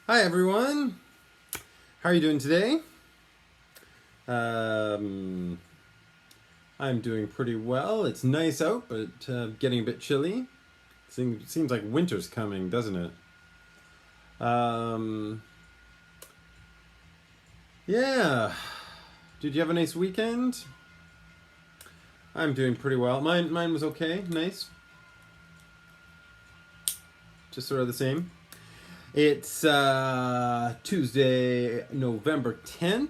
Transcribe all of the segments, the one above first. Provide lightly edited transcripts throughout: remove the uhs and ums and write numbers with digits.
Hi everyone. How are you doing today? Um, I'm doing pretty well. It's nice out, but getting a bit chilly. Seems like winter's coming, doesn't it? Um, yeah. Did you have a nice weekend? I'm doing pretty well. Mine was okay, nice, just sort of the same. It's Tuesday, November 10th.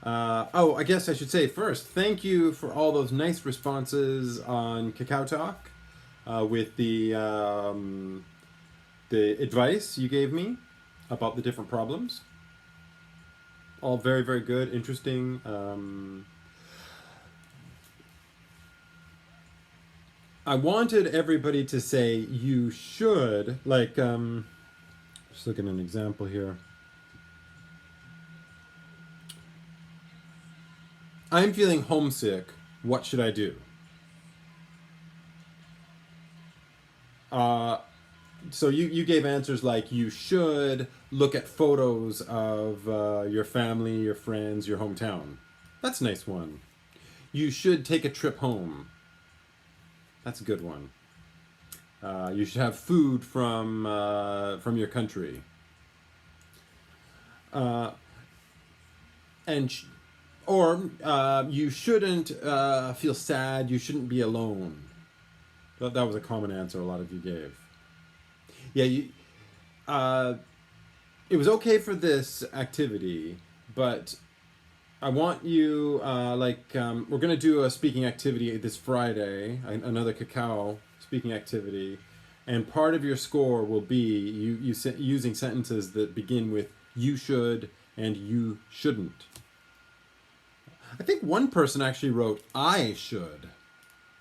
I guess I should say first, thank you for all those nice responses on Kakao Talk with the advice you gave me about the different problems. All very, very good, interesting. I wanted everybody to say you should, just look at an example here. I'm feeling homesick. What should I do? Uh, so you gave answers like you should look at photos of your family, your friends, your hometown. That's a nice one. You should take a trip home. That's a good one. You should have food from your country. Uh, and sh- or you shouldn't feel sad. You shouldn't be alone. That was a common answer a lot of you gave. Yeah, uh, it was okay for this activity, but I want you we're gonna do a speaking activity this Friday, another cacao speaking activity, and part of your score will be using sentences that begin with "you should" and "you shouldn't." I think one person actually wrote "I should."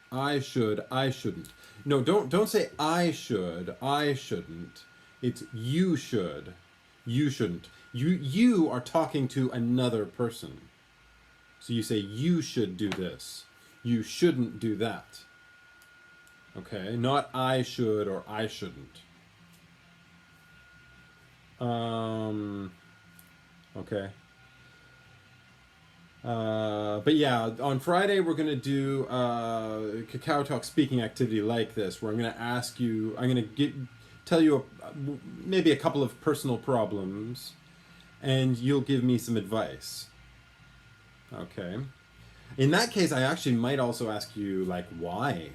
I should, I shouldn't. No, don't say I should, I shouldn't. It's you should, you shouldn't. You are talking to another person. So you say you should do this. You shouldn't do that. Okay? Not I should or I shouldn't. Um okay. But yeah, on Friday we're gonna do Cacao Talk speaking activity like this, where I'm gonna ask you, tell you maybe a couple of personal problems, and you'll give me some advice. Okay. In that case, I actually might also ask you like why.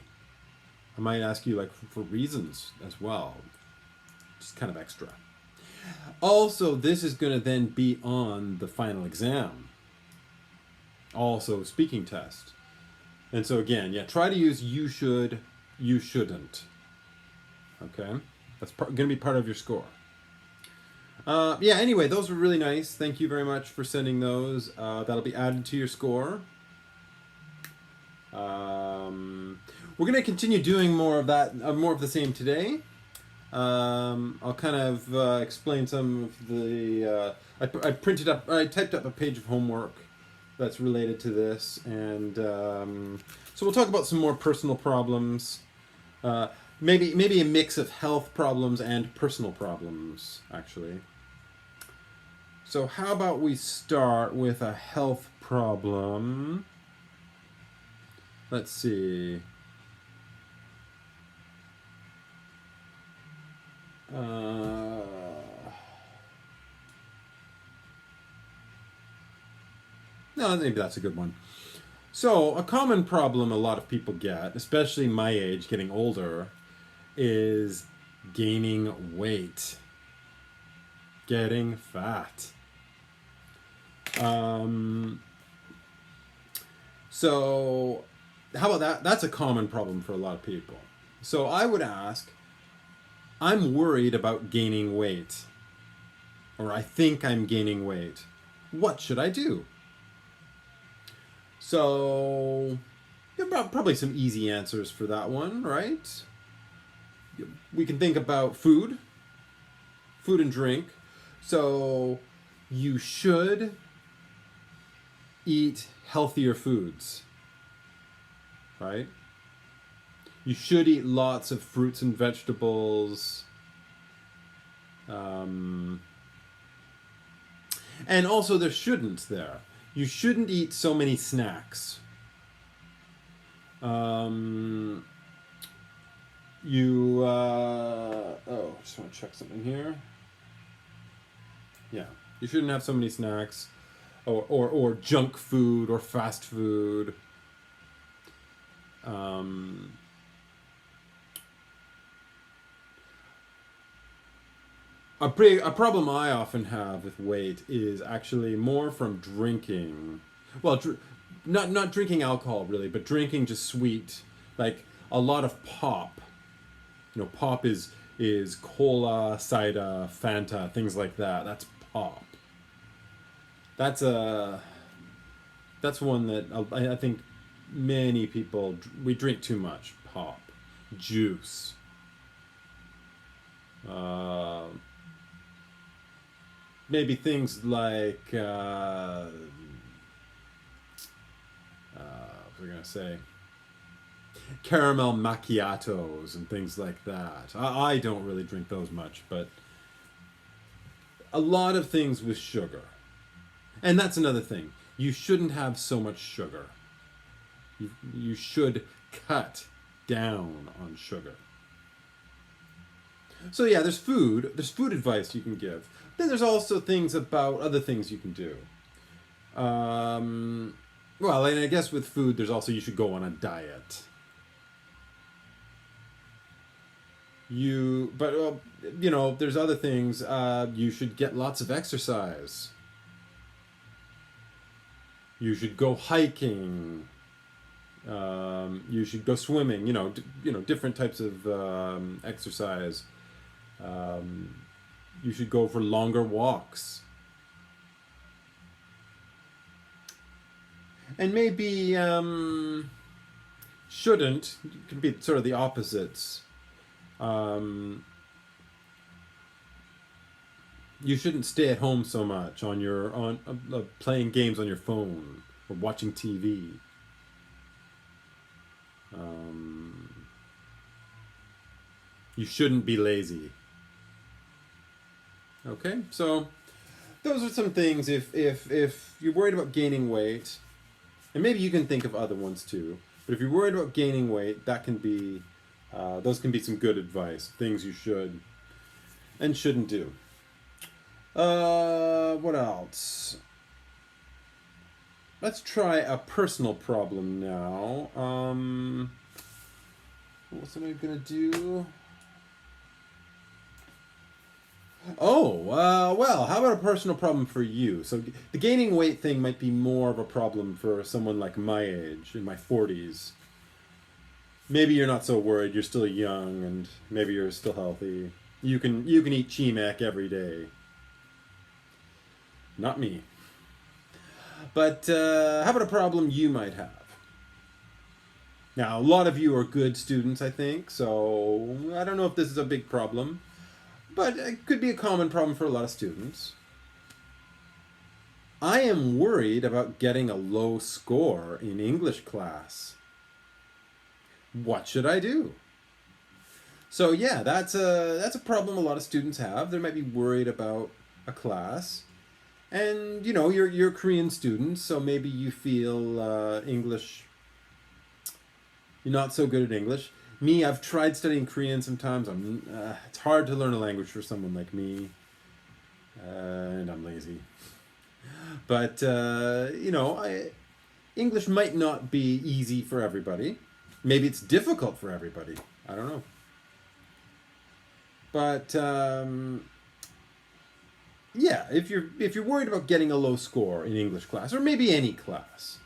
I might ask you like for reasons as well, just kind of extra. Also, this is gonna then be on the final exam. Also, speaking test. And so again, yeah, try to use you should, you shouldn't. Okay, that's going to be part of your score. Yeah. Anyway, those were really nice. Thank you very much for sending those. That'll be added to your score. We're going to continue doing more of that, more of the same today. I'll kind of explain some of the. I typed up a page of homework that's related to this, and so we'll talk about some more personal problems. Uh, maybe a mix of health problems and personal problems, actually. So how about we start with a health problem? Let's see. Uh, no, maybe that's a good one. So, a common problem a lot of people get, especially my age, getting older, is gaining weight, getting fat. Um, so, how about that? That's a common problem for a lot of people. So, I would ask, I'm worried about gaining weight, or I think I'm gaining weight. What should I do? So, probably some easy answers for that one, right? We can think about food and drink. So, you should eat healthier foods, right? You should eat lots of fruits and vegetables. And also there shouldn't there. You shouldn't eat so many snacks. Um, just want to check something here. Yeah, you shouldn't have so many snacks, or junk food or fast food. Um, a problem I often have with weight is actually more from drinking. Well, not drinking alcohol really, but drinking just sweet, like a lot of pop. Pop is cola, cider, Fanta, things like that. That's pop. That's a that's one that I think many people we drink too much pop, juice. Uh, Maybe things like what was I gonna say? Caramel macchiatos and things like that. I don't really drink those much, but a lot of things with sugar. And that's another thing. You shouldn't have so much sugar. You should cut down on sugar. So yeah, there's food advice you can give. Then there's also things about other things you can do. Well, and I guess with food, there's also you should go on a diet. There's other things. You should get lots of exercise. You should go hiking. You should go swimming. Different types of exercise. You should go for longer walks. And maybe shouldn't. It can be sort of the opposites. You shouldn't stay at home so much on playing games on your phone or watching TV. You shouldn't be lazy. Okay, so those are some things if you're worried about gaining weight, and maybe you can think of other ones too. But if you're worried about gaining weight, that can be those can be some good advice, things you should and shouldn't do. What else? Let's try a personal problem now. What's somebody gonna do? Well, how about a personal problem for you? So the gaining weight thing might be more of a problem for someone like my age, in my 40s. Maybe you're not so worried, you're still young, and maybe you're still healthy. You can eat chimek every day. Not me. But how about a problem you might have? Now, a lot of you are good students, I think, so I don't know if this is a big problem, but it could be a common problem for a lot of students. I am worried about getting a low score in English class. What should I do? So yeah, that's a problem a lot of students have. They might be worried about a class. And you're Korean students, so maybe you feel English. You're not so good at English. Me, I've tried studying Korean sometimes. It's hard to learn a language for someone like me, and I'm lazy. But English might not be easy for everybody. Maybe it's difficult for everybody. I don't know. But yeah, if you're worried about getting a low score in English class, or maybe any class,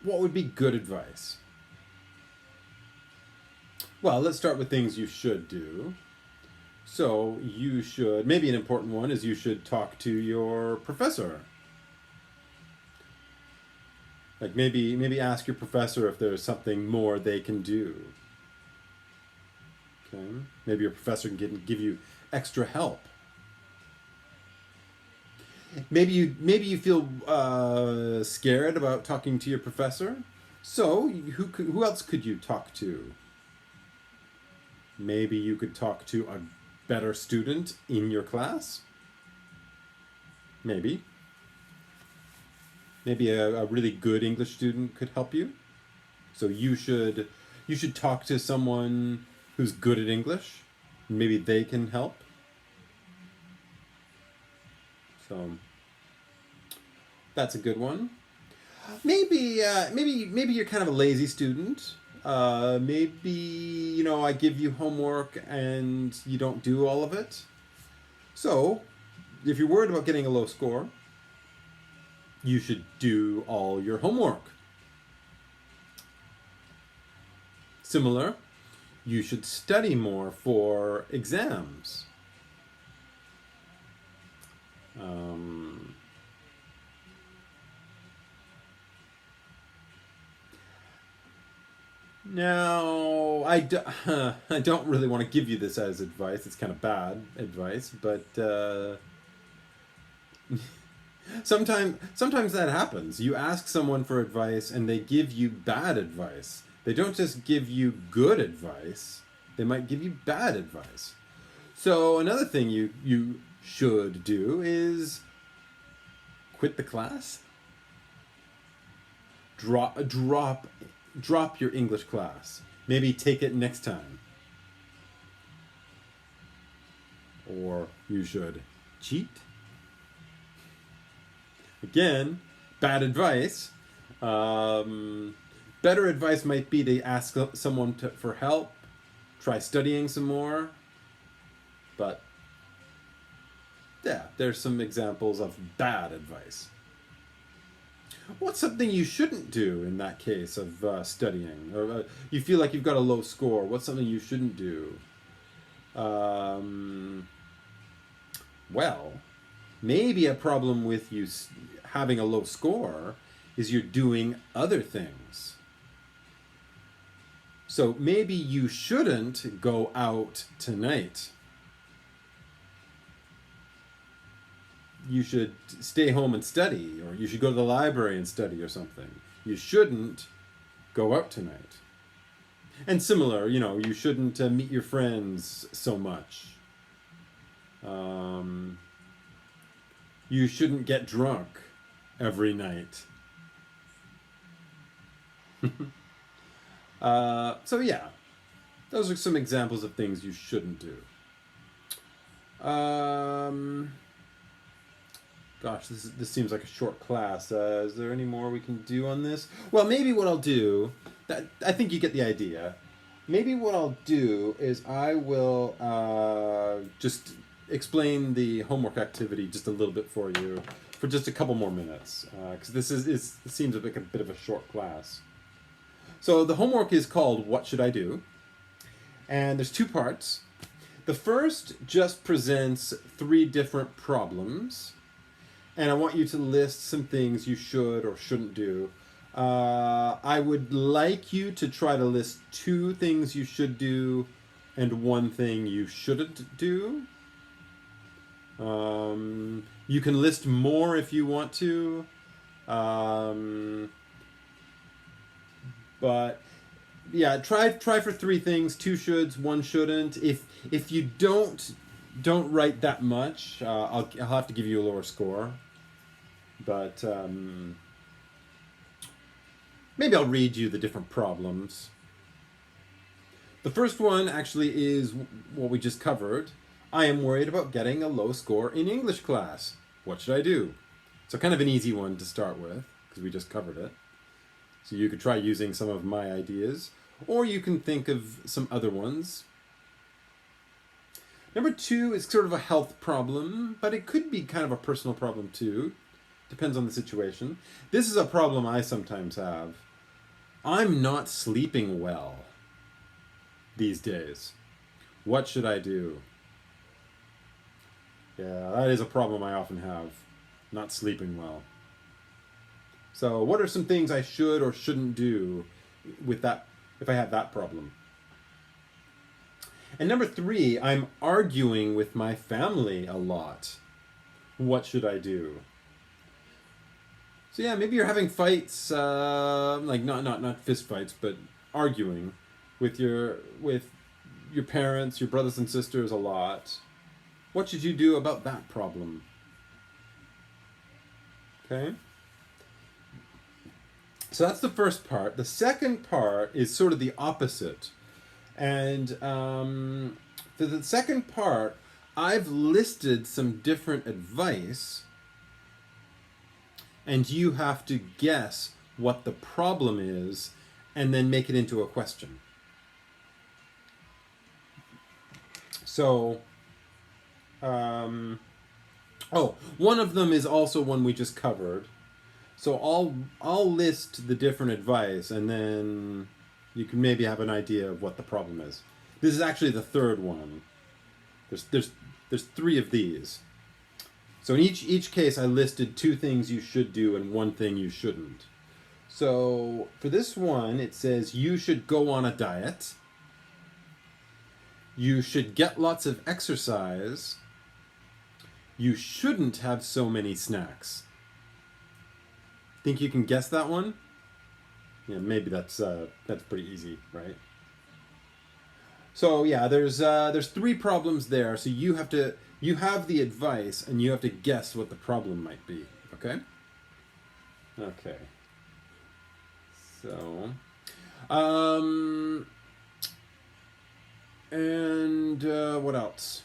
what would be good advice? Well, let's start with things you should do. So maybe an important one is you should talk to your professor. Like maybe ask your professor if there's something more they can do. Okay. Maybe your professor can give you extra help. Maybe you feel scared about talking to your professor. So who else could you talk to? Maybe you could talk to better student in your class? Maybe. Maybe a really good English student could help you. So you should talk to someone who's good at English. Maybe they can help. So that's a good one. Maybe you're kind of a lazy student. Maybe I give you homework and you don't do all of it. So if you're worried about getting a low score, you should do all your homework. Similar, you should study more for exams. Now, I don't really want to give you this as advice. It's kind of bad advice, but sometimes that happens. You ask someone for advice and they give you bad advice. They don't just give you good advice, they might give you bad advice. So another thing you should do is quit the class. Drop your English class. Maybe take it next time. Or you should cheat. Again, bad advice. Better advice might be to ask someone for help, try studying some more. But yeah, there's some examples of bad advice. What's something you shouldn't do in that case of studying? Or you feel like you've got a low score. What's something you shouldn't do? Well, maybe a problem with you having a low score is you're doing other things. So maybe you shouldn't go out tonight. You should stay home and study, or you should go to the library and study or something. You shouldn't go out tonight. And similar, you shouldn't meet your friends so much. You shouldn't get drunk every night. So yeah, those are some examples of things you shouldn't do. Gosh, this seems like a short class. Is there any more we can do on this? Well, maybe what I'll do, I think you get the idea. Maybe what I'll do is I will just explain the homework activity just a little bit for you for just a couple more minutes, because it seems like a bit of a short class. So the homework is called What Should I Do? And there's two parts. The first just presents 3 different problems. And I want you to list some things you should or shouldn't do. I would like you to try to list 2 things you should do and 1 thing you shouldn't do. You can list more if you want to. But yeah, try for 3 things, 2 shoulds, 1 shouldn't. If you don't write that much, I'll have to give you a lower score. But maybe I'll read you the different problems. The first one actually is what we just covered. I am worried about getting a low score in English class. What should I do? So kind of an easy one to start with, because we just covered it. So you could try using some of my ideas, or you can think of some other ones. Number 2 is sort of a health problem, but it could be kind of a personal problem too. Depends on the situation. This is a problem I sometimes have. I'm not sleeping well these days. What should I do? Yeah, that is a problem I often have. Not sleeping well. So what are some things I should or shouldn't do with that if I have that problem? And number 3, I'm arguing with my family a lot. What should I do? So yeah, maybe you're having fights, like not fist fights, but arguing with your parents, your brothers and sisters a lot. What should you do about that problem? Okay? So that's the first part. The second part is sort of the opposite. And for the second part, I've listed some different advice, and you have to guess what the problem is and then make it into a question. So, one of them is also one we just covered. So I'll list the different advice, and then you can maybe have an idea of what the problem is. This is actually the third one. There's 3 of these. So in each case, I listed 2 things you should do and 1 thing you shouldn't. So for this one, it says you should go on a diet. You should get lots of exercise. You shouldn't have so many snacks. Think you can guess that one? Yeah, maybe that's pretty easy, right? So yeah, there's 3 problems there. So you have the advice and you have to guess what the problem might be. Okay. Okay. So, and what else?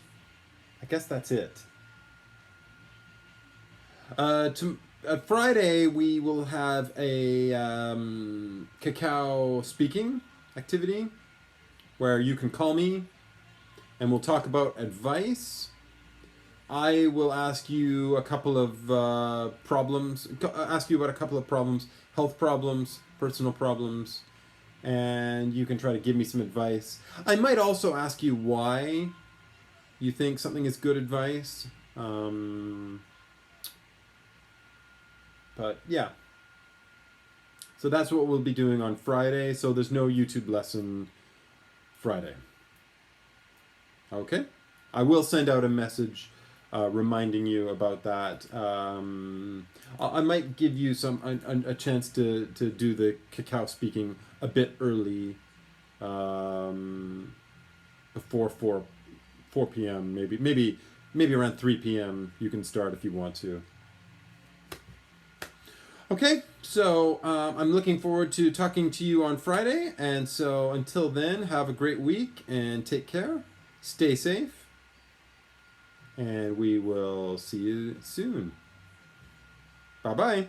I guess that's it. Friday we will have a cacao speaking activity where you can call me and we'll talk about advice. I will ask you a couple of problems, health problems, personal problems, and you can try to give me some advice. I might also ask you why you think something is good advice. But yeah. So that's what we'll be doing on Friday. So there's no YouTube lesson Friday. Okay? I will send out a message reminding you about that. I might give you a chance to do the cacao speaking a bit early, before 4 p.m. maybe around 3 p.m. you can start if you want to. Okay, so I'm looking forward to talking to you on Friday, and so until then, have a great week and take care. Stay safe. And we will see you soon. Bye-bye.